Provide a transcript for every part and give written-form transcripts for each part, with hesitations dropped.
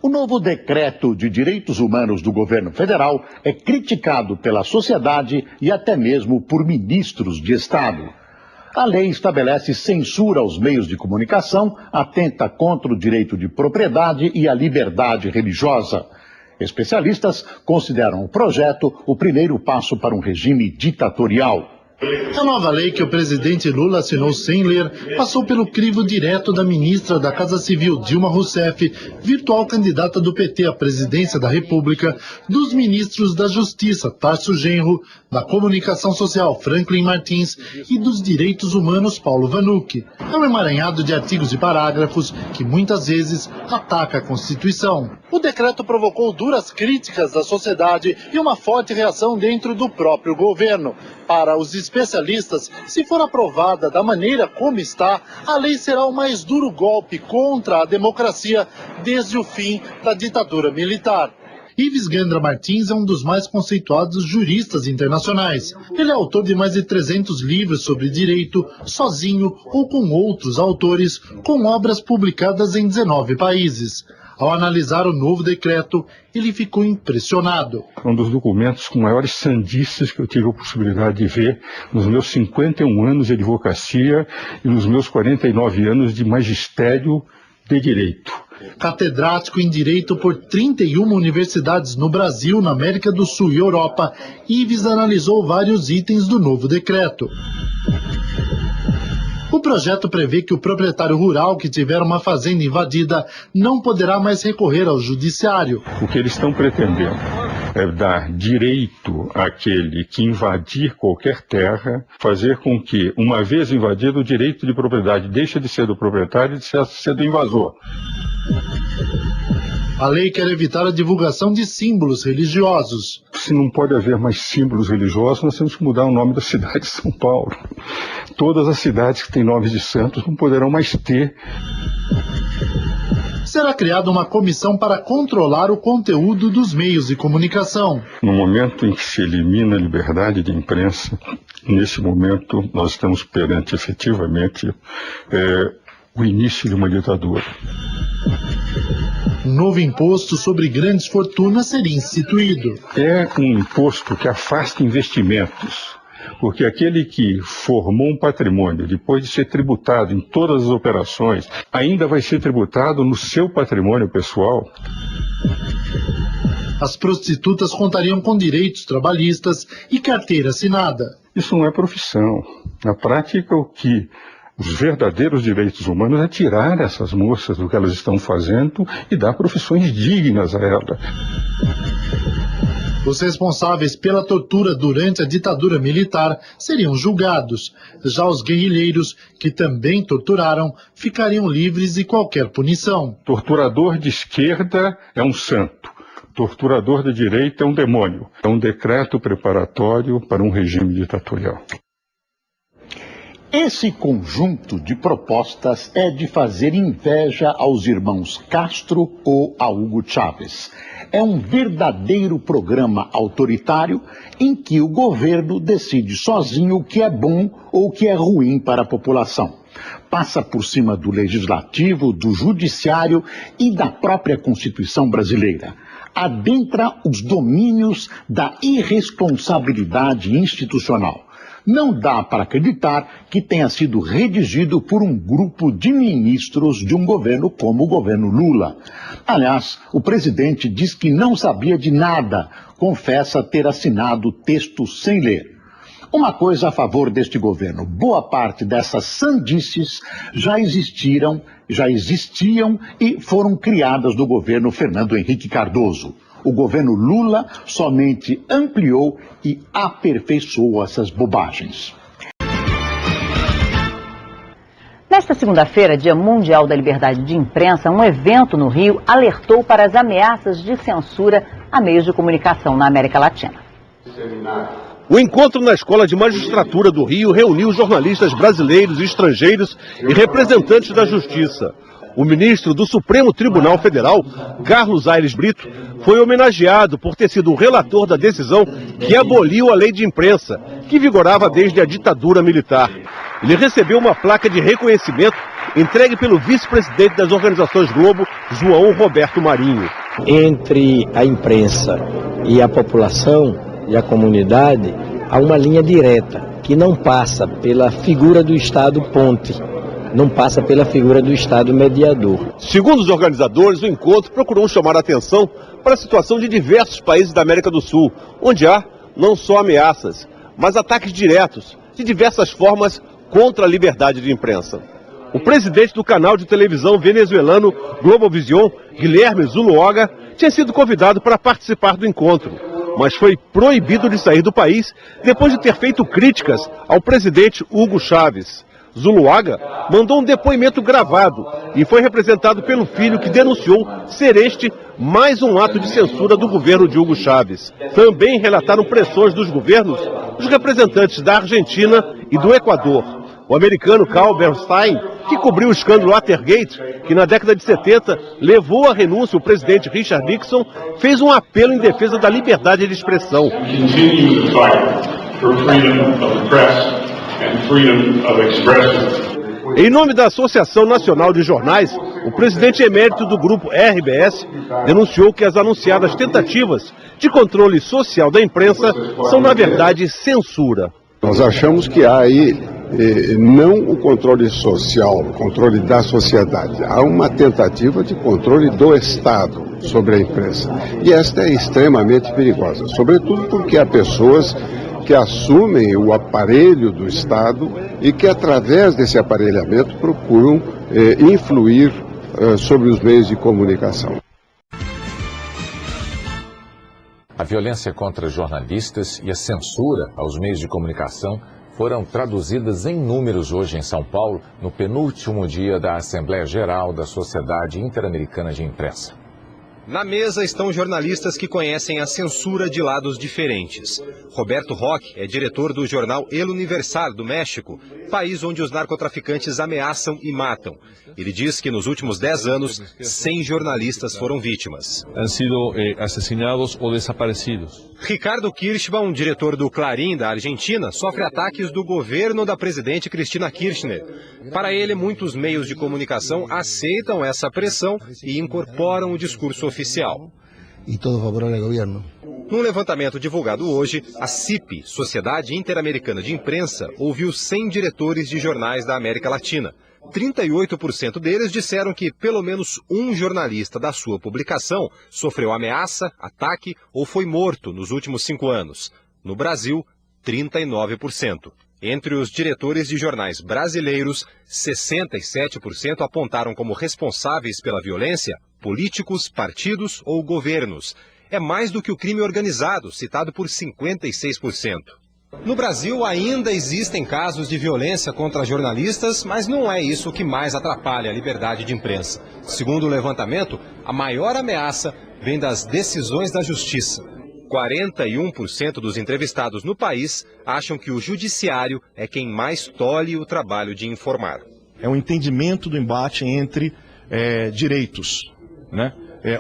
O novo decreto de direitos humanos do governo federal é criticado pela sociedade e até mesmo por ministros de Estado. A lei estabelece censura aos meios de comunicação, atenta contra o direito de propriedade e a liberdade religiosa. Especialistas consideram o projeto o primeiro passo para um regime ditatorial. A nova lei que o presidente Lula assinou sem ler passou pelo crivo direto da ministra da Casa Civil, Dilma Rousseff, virtual candidata do PT à presidência da República, dos ministros da Justiça, Tarso Genro, da Comunicação Social, Franklin Martins, e dos Direitos Humanos, Paulo Vanucchi. É um emaranhado de artigos e parágrafos que muitas vezes ataca a Constituição. O decreto provocou duras críticas da sociedade e uma forte reação dentro do próprio governo. Para os especialistas, se for aprovada da maneira como está, a lei será o mais duro golpe contra a democracia desde o fim da ditadura militar. Ives Gandra Martins é um dos mais conceituados juristas internacionais. Ele é autor de mais de 300 livros sobre direito, sozinho ou com outros autores, com obras publicadas em 19 países. Ao analisar o novo decreto, ele ficou impressionado. Um dos documentos com maiores sandices que eu tive a possibilidade de ver nos meus 51 anos de advocacia e nos meus 49 anos de magistério de direito. Catedrático em Direito por 31 universidades no Brasil, na América do Sul e Europa, Ives analisou vários itens do novo decreto. O projeto prevê que o proprietário rural que tiver uma fazenda invadida não poderá mais recorrer ao judiciário. O que eles estão pretendendo é dar direito àquele que invadir qualquer terra, fazer com que, uma vez invadido, o direito de propriedade deixe de ser do proprietário e de ser do invasor. A lei quer evitar a divulgação de símbolos religiosos. Se não pode haver mais símbolos religiosos, nós temos que mudar o nome da cidade de São Paulo. Todas as cidades que têm nomes de santos não poderão mais ter. Será criada uma comissão para controlar o conteúdo dos meios de comunicação. No momento em que se elimina a liberdade de imprensa, nesse momento nós estamos perante efetivamente o início de uma ditadura. Um novo imposto sobre grandes fortunas seria instituído. É um imposto que afasta investimentos, porque aquele que formou um patrimônio, depois de ser tributado em todas as operações, ainda vai ser tributado no seu patrimônio pessoal. As prostitutas contariam com direitos trabalhistas e carteira assinada. Isso não é profissão. Na prática, o que os verdadeiros direitos humanos é tirar essas moças do que elas estão fazendo e dar profissões dignas a elas. Os responsáveis pela tortura durante a ditadura militar seriam julgados. Já os guerrilheiros, que também torturaram, ficariam livres de qualquer punição. Torturador de esquerda é um santo. Torturador de direita é um demônio. É um decreto preparatório para um regime ditatorial. Esse conjunto de propostas é de fazer inveja aos irmãos Castro ou a Hugo Chávez. É um verdadeiro programa autoritário em que o governo decide sozinho o que é bom ou o que é ruim para a população. Passa por cima do legislativo, do judiciário e da própria Constituição brasileira. Adentra os domínios da irresponsabilidade institucional. Não dá para acreditar que tenha sido redigido por um grupo de ministros de um governo como o governo Lula. Aliás, o presidente diz que não sabia de nada, confessa ter assinado o texto sem ler. Uma coisa a favor deste governo: boa parte dessas sandices já existiam e foram criadas no governo Fernando Henrique Cardoso. O governo Lula somente ampliou e aperfeiçoou essas bobagens. Nesta segunda-feira, Dia Mundial da Liberdade de Imprensa, um evento no Rio alertou para as ameaças de censura a meios de comunicação na América Latina. O encontro na Escola de Magistratura do Rio reuniu jornalistas brasileiros e estrangeiros e representantes da Justiça. O ministro do Supremo Tribunal Federal, Carlos Aires Brito, foi homenageado por ter sido o relator da decisão que aboliu a lei de imprensa, que vigorava desde a ditadura militar. Ele recebeu uma placa de reconhecimento entregue pelo vice-presidente das organizações Globo, João Roberto Marinho. Entre a imprensa e a população e a comunidade, há uma linha direta, que não passa pela figura do Estado ponte, não passa pela figura do Estado mediador. Segundo os organizadores, o encontro procurou chamar a atenção para a situação de diversos países da América do Sul, onde há não só ameaças, mas ataques diretos, de diversas formas, contra a liberdade de imprensa. O presidente do canal de televisão venezuelano Globovision, Guilherme Zuluaga, tinha sido convidado para participar do encontro, mas foi proibido de sair do país depois de ter feito críticas ao presidente Hugo Chávez. Zuluaga mandou um depoimento gravado e foi representado pelo filho, que denunciou ser este mais um ato de censura do governo de Hugo Chávez. Também relataram pressões dos governos dos representantes da Argentina e do Equador. O americano Carl Bernstein, que cobriu o escândalo Watergate, que na década de 70 levou à renúncia o presidente Richard Nixon, fez um apelo em defesa da liberdade de expressão. Em nome da Associação Nacional de Jornais, o presidente emérito do grupo RBS denunciou que as anunciadas tentativas de controle social da imprensa são, na verdade, censura. Nós achamos que há aí não o controle social, o controle da sociedade. Há uma tentativa de controle do Estado sobre a imprensa. E esta é extremamente perigosa, sobretudo porque há pessoas que assumem o aparelho do Estado e que, através desse aparelhamento, procuram influir sobre os meios de comunicação. A violência contra jornalistas e a censura aos meios de comunicação foram traduzidas em números hoje em São Paulo, no penúltimo dia da Assembleia Geral da Sociedade Interamericana de Imprensa. Na mesa estão jornalistas que conhecem a censura de lados diferentes. Roberto Roque é diretor do jornal El Universal, do México, país onde os narcotraficantes ameaçam e matam. Ele diz que nos últimos 10 anos, 100 jornalistas foram vítimas. Han sido asesinados ou desaparecidos. Ricardo Kirschbaum, diretor do Clarín, da Argentina, sofre ataques do governo da presidente Cristina Kirchner. Para ele, muitos meios de comunicação aceitam essa pressão e incorporam o discurso oficial. E todo favorável ao governo. Num levantamento divulgado hoje, a CIP, Sociedade Interamericana de Imprensa, ouviu 100 diretores de jornais da América Latina. 38% deles disseram que pelo menos um jornalista da sua publicação sofreu ameaça, ataque ou foi morto nos últimos 5 anos. No Brasil, 39%. Entre os diretores de jornais brasileiros, 67% apontaram como responsáveis pela violência políticos, partidos ou governos. É mais do que o crime organizado, citado por 56%. No Brasil, ainda existem casos de violência contra jornalistas, mas não é isso que mais atrapalha a liberdade de imprensa. Segundo o levantamento, a maior ameaça vem das decisões da justiça. 41% dos entrevistados no país acham que o judiciário é quem mais tolhe o trabalho de informar. É um entendimento do embate entre direitos, né?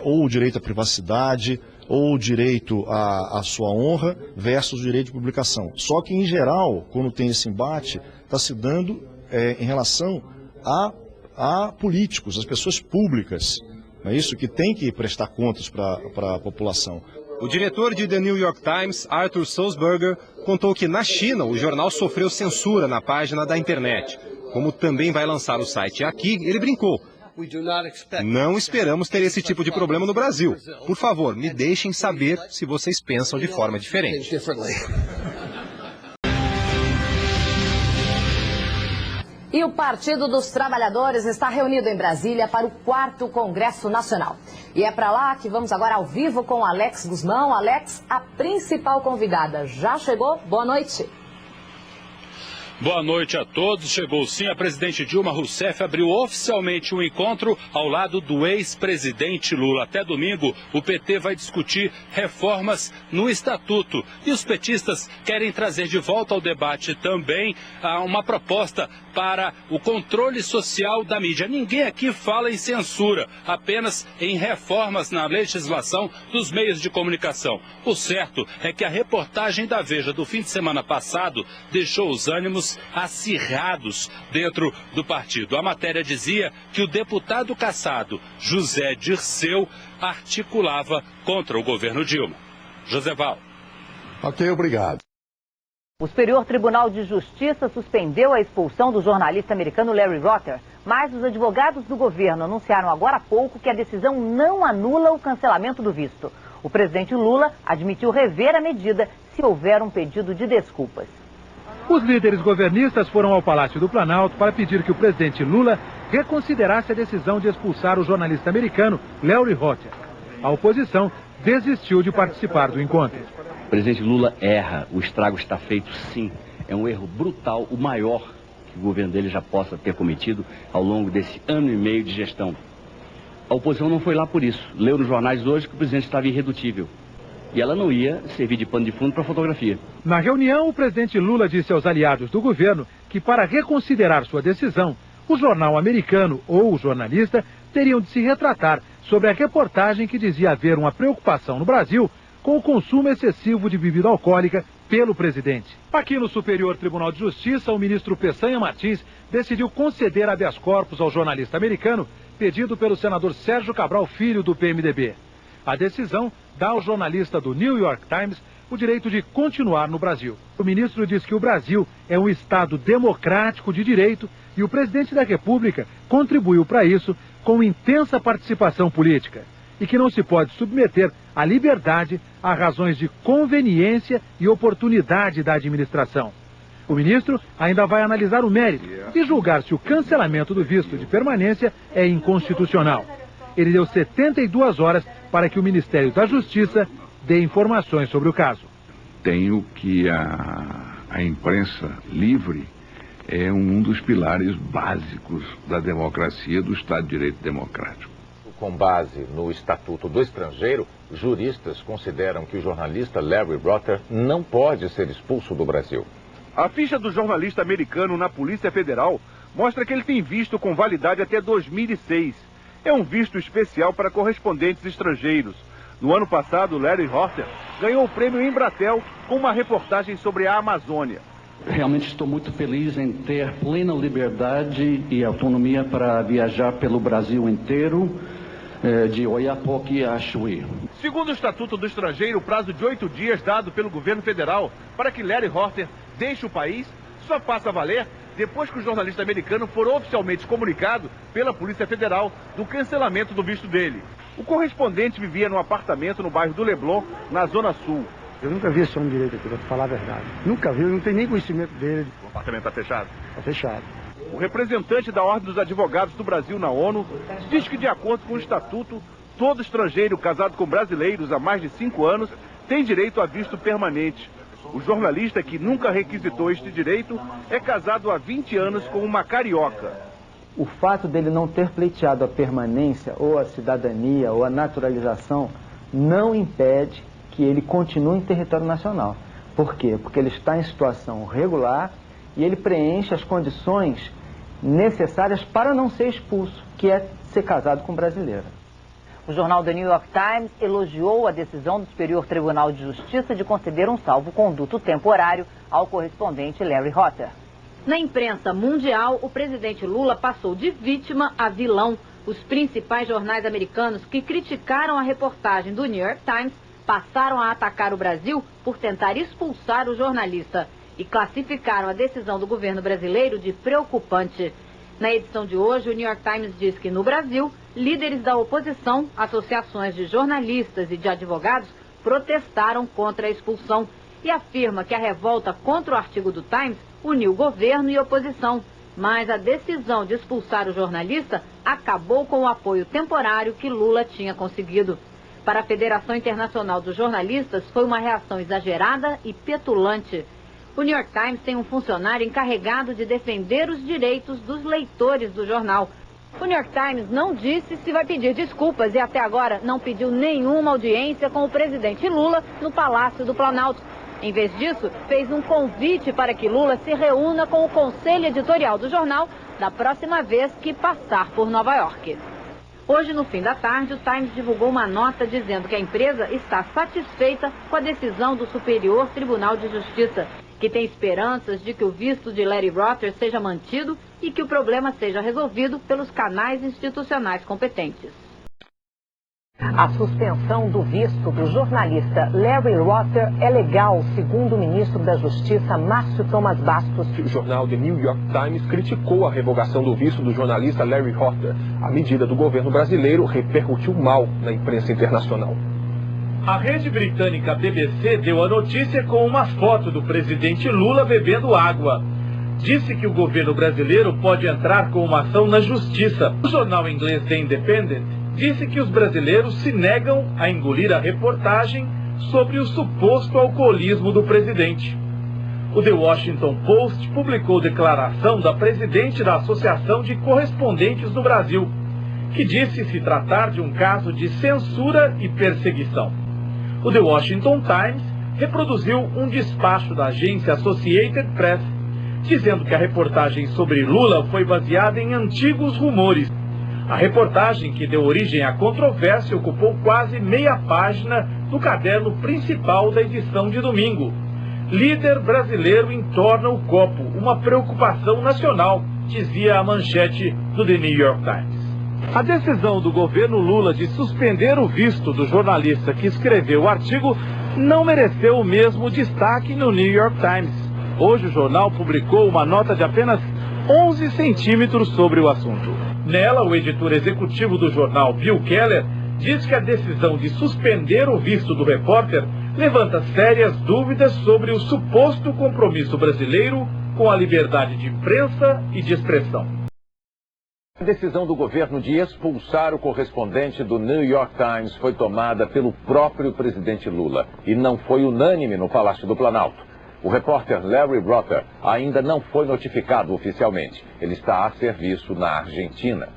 Ou o direito à privacidade, ou o direito à sua honra versus o direito de publicação. Só que, em geral, quando tem esse embate, está se dando em relação a políticos, as pessoas públicas, não é isso? Que tem que prestar contas para a população. O diretor de The New York Times, Arthur Sulzberger, contou que na China o jornal sofreu censura na página da internet. Como também vai lançar o site aqui, ele brincou. Não esperamos ter esse tipo de problema no Brasil. Por favor, me deixem saber se vocês pensam de forma diferente. E o Partido dos Trabalhadores está reunido em Brasília para o 4º Congresso Nacional. E é para lá que vamos agora ao vivo com Alex Guzmão. Alex, a principal convidada já chegou? Boa noite. Boa noite a todos. Chegou sim, a presidente Dilma Rousseff abriu oficialmente um encontro ao lado do ex-presidente Lula. Até domingo, o PT vai discutir reformas no Estatuto. E os petistas querem trazer de volta ao debate também uma proposta para o controle social da mídia. Ninguém aqui fala em censura, apenas em reformas na legislação dos meios de comunicação. O certo é que a reportagem da Veja do fim de semana passado deixou os ânimos acirrados dentro do partido. A matéria dizia que o deputado cassado José Dirceu articulava contra o governo Dilma. Joseval. Ok, obrigado. O Superior Tribunal de Justiça suspendeu a expulsão do jornalista americano Larry Rotter, mas os advogados do governo anunciaram agora há pouco que a decisão não anula o cancelamento do visto. O presidente Lula admitiu rever a medida se houver um pedido de desculpas. Os líderes governistas foram ao Palácio do Planalto para pedir que o presidente Lula reconsiderasse a decisão de expulsar o jornalista americano Larry Rotter. A oposição desistiu de participar do encontro. O presidente Lula erra, o estrago está feito sim. É um erro brutal, o maior que o governo dele já possa ter cometido ao longo desse ano e meio de gestão. A oposição não foi lá por isso. Leu nos jornais hoje que o presidente estava irredutível. E ela não ia servir de pano de fundo para fotografia. Na reunião, o presidente Lula disse aos aliados do governo que para reconsiderar sua decisão, o jornal americano ou o jornalista teriam de se retratar sobre a reportagem que dizia haver uma preocupação no Brasil com o consumo excessivo de bebida alcoólica pelo presidente. Aqui no Superior Tribunal de Justiça, o ministro Peçanha Martins decidiu conceder habeas corpus ao jornalista americano, pedido pelo senador Sérgio Cabral Filho, do PMDB. A decisão dá ao jornalista do New York Times o direito de continuar no Brasil. O ministro diz que o Brasil é um Estado democrático de direito e o presidente da República contribuiu para isso com intensa participação política e que não se pode submeter a liberdade a razões de conveniência e oportunidade da administração. O ministro ainda vai analisar o mérito e julgar se o cancelamento do visto de permanência é inconstitucional. Ele deu 72 horas para que o Ministério da Justiça dê informações sobre o caso. Tenho que a imprensa livre é um dos pilares básicos da democracia, do Estado de Direito democrático. Com base no Estatuto do Estrangeiro, juristas consideram que o jornalista Larry Rotter não pode ser expulso do Brasil. A ficha do jornalista americano na Polícia Federal mostra que ele tem visto com validade até 2006. É um visto especial para correspondentes estrangeiros. No ano passado, Larry Rotter ganhou o prêmio Embratel com uma reportagem sobre a Amazônia. Realmente estou muito feliz em ter plena liberdade e autonomia para viajar pelo Brasil inteiro, de Oiapoque a Chuí. Segundo o Estatuto do Estrangeiro, o prazo de 8 dias dado pelo governo federal para que Larry Rotter deixe o país só passa a valer depois que o jornalista americano for oficialmente comunicado pela Polícia Federal do cancelamento do visto dele. O correspondente vivia num apartamento no bairro do Leblon, na Zona Sul. Eu nunca vi esse homem direito aqui, para falar a verdade. Nunca vi, eu não tenho nem conhecimento dele. O apartamento está fechado? Está fechado. O representante da Ordem dos Advogados do Brasil na ONU diz que, de acordo com o Estatuto, todo estrangeiro casado com brasileiros há mais de 5 anos tem direito a visto permanente. O jornalista que nunca requisitou este direito é casado há 20 anos com uma carioca. O fato dele não ter pleiteado a permanência, ou a cidadania, ou a naturalização, não impede que ele continue em território nacional. Por quê? Porque ele está em situação regular e ele preenche as condições necessárias para não ser expulso, que é ser casado com brasileira. O jornal The New York Times elogiou a decisão do Superior Tribunal de Justiça de conceder um salvo-conduto temporário ao correspondente Larry Rotter. Na imprensa mundial, o presidente Lula passou de vítima a vilão. Os principais jornais americanos que criticaram a reportagem do New York Times passaram a atacar o Brasil por tentar expulsar o jornalista e classificaram a decisão do governo brasileiro de preocupante. Na edição de hoje, o New York Times diz que no Brasil, líderes da oposição, associações de jornalistas e de advogados protestaram contra a expulsão e afirma que a revolta contra o artigo do Times uniu governo e oposição. Mas a decisão de expulsar o jornalista acabou com o apoio temporário que Lula tinha conseguido. Para a Federação Internacional dos Jornalistas, foi uma reação exagerada e petulante. O New York Times tem um funcionário encarregado de defender os direitos dos leitores do jornal. O New York Times não disse se vai pedir desculpas e até agora não pediu nenhuma audiência com o presidente Lula no Palácio do Planalto. Em vez disso, fez um convite para que Lula se reúna com o conselho editorial do jornal da próxima vez que passar por Nova York. Hoje, no fim da tarde, o Times divulgou uma nota dizendo que a empresa está satisfeita com a decisão do Superior Tribunal de Justiça, que tem esperanças de que o visto de Larry Rotter seja mantido e que o problema seja resolvido pelos canais institucionais competentes. A suspensão do visto do jornalista Larry Rotter é legal, segundo o ministro da Justiça, Márcio Thomas Bastos. O jornal The New York Times criticou a revogação do visto do jornalista Larry Rotter. A medida do governo brasileiro repercutiu mal na imprensa internacional. A rede britânica BBC deu a notícia com uma foto do presidente Lula bebendo água. Disse que o governo brasileiro pode entrar com uma ação na justiça. O jornal inglês The Independent disse que os brasileiros se negam a engolir a reportagem sobre o suposto alcoolismo do presidente. O The Washington Post publicou declaração da presidente da Associação de Correspondentes do Brasil, que disse se tratar de um caso de censura e perseguição. O The Washington Times reproduziu um despacho da agência Associated Press, dizendo que a reportagem sobre Lula foi baseada em antigos rumores. A reportagem, que deu origem à controvérsia, ocupou quase meia página do caderno principal da edição de domingo. Líder brasileiro entorna o copo, uma preocupação nacional, dizia a manchete do The New York Times. A decisão do governo Lula de suspender o visto do jornalista que escreveu o artigo não mereceu o mesmo destaque no New York Times. Hoje o jornal publicou uma nota de apenas 11 centímetros sobre o assunto. Nela, o editor executivo do jornal, Bill Keller, diz que a decisão de suspender o visto do repórter levanta sérias dúvidas sobre o suposto compromisso brasileiro com a liberdade de imprensa e de expressão. A decisão do governo de expulsar o correspondente do New York Times foi tomada pelo próprio presidente Lula e não foi unânime no Palácio do Planalto. O repórter Larry Rotter ainda não foi notificado oficialmente. Ele está a serviço na Argentina.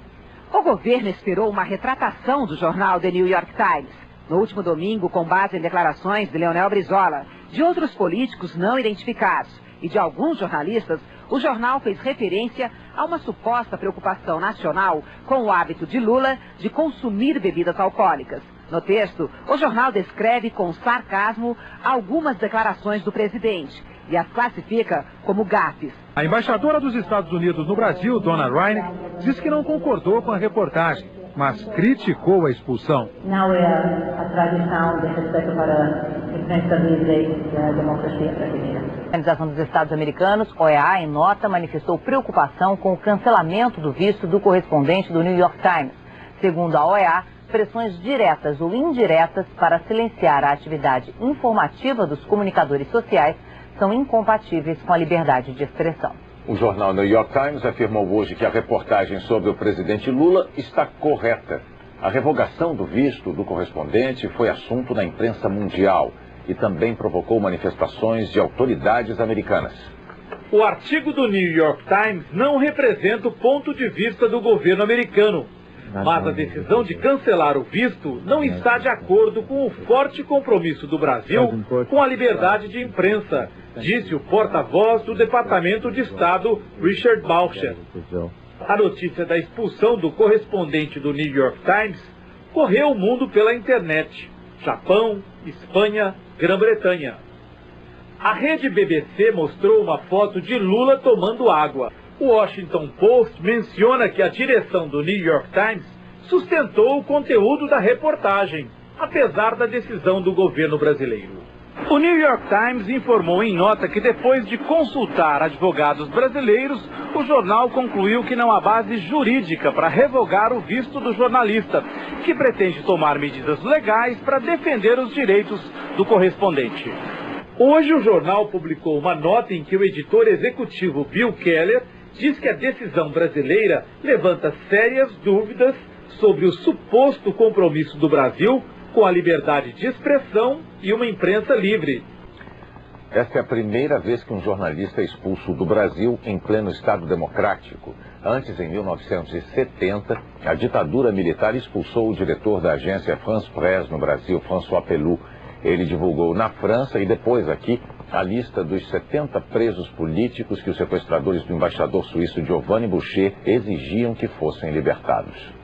O governo esperou uma retratação do jornal The New York Times. No último domingo, com base em declarações de Leonel Brizola, de outros políticos não identificados e de alguns jornalistas, o jornal fez referência a uma suposta preocupação nacional com o hábito de Lula de consumir bebidas alcoólicas. No texto, o jornal descreve com sarcasmo algumas declarações do presidente e as classifica como gafes. A embaixadora dos Estados Unidos no Brasil, Donna Reineck, diz que não concordou com a reportagem, mas criticou a expulsão. Não é a tradição de respeito para a imprensa livre e a democracia brasileira. A Organização dos Estados Americanos, OEA, em nota, manifestou preocupação com o cancelamento do visto do correspondente do New York Times. Segundo a OEA, pressões diretas ou indiretas para silenciar a atividade informativa dos comunicadores sociais são incompatíveis com a liberdade de expressão. O jornal New York Times afirmou hoje que a reportagem sobre o presidente Lula está correta. A revogação do visto do correspondente foi assunto na imprensa mundial e também provocou manifestações de autoridades americanas. O artigo do New York Times não representa o ponto de vista do governo americano. Mas a decisão de cancelar o visto não está de acordo com o forte compromisso do Brasil com a liberdade de imprensa, disse o porta-voz do Departamento de Estado, Richard Baucher. A notícia da expulsão do correspondente do New York Times correu o mundo pela internet: Japão, Espanha, Grã-Bretanha. A rede BBC mostrou uma foto de Lula tomando água. O Washington Post menciona que a direção do New York Times sustentou o conteúdo da reportagem, apesar da decisão do governo brasileiro. O New York Times informou em nota que depois de consultar advogados brasileiros, o jornal concluiu que não há base jurídica para revogar o visto do jornalista, que pretende tomar medidas legais para defender os direitos do correspondente. Hoje o jornal publicou uma nota em que o editor executivo Bill Keller diz que a decisão brasileira levanta sérias dúvidas sobre o suposto compromisso do Brasil com a liberdade de expressão e uma imprensa livre. Esta é a primeira vez que um jornalista é expulso do Brasil em pleno Estado democrático. Antes, em 1970, a ditadura militar expulsou o diretor da agência France Presse no Brasil, François Pelloux. Ele divulgou na França e depois aqui a lista dos 70 presos políticos que os sequestradores do embaixador suíço Giovanni Boucher exigiam que fossem libertados.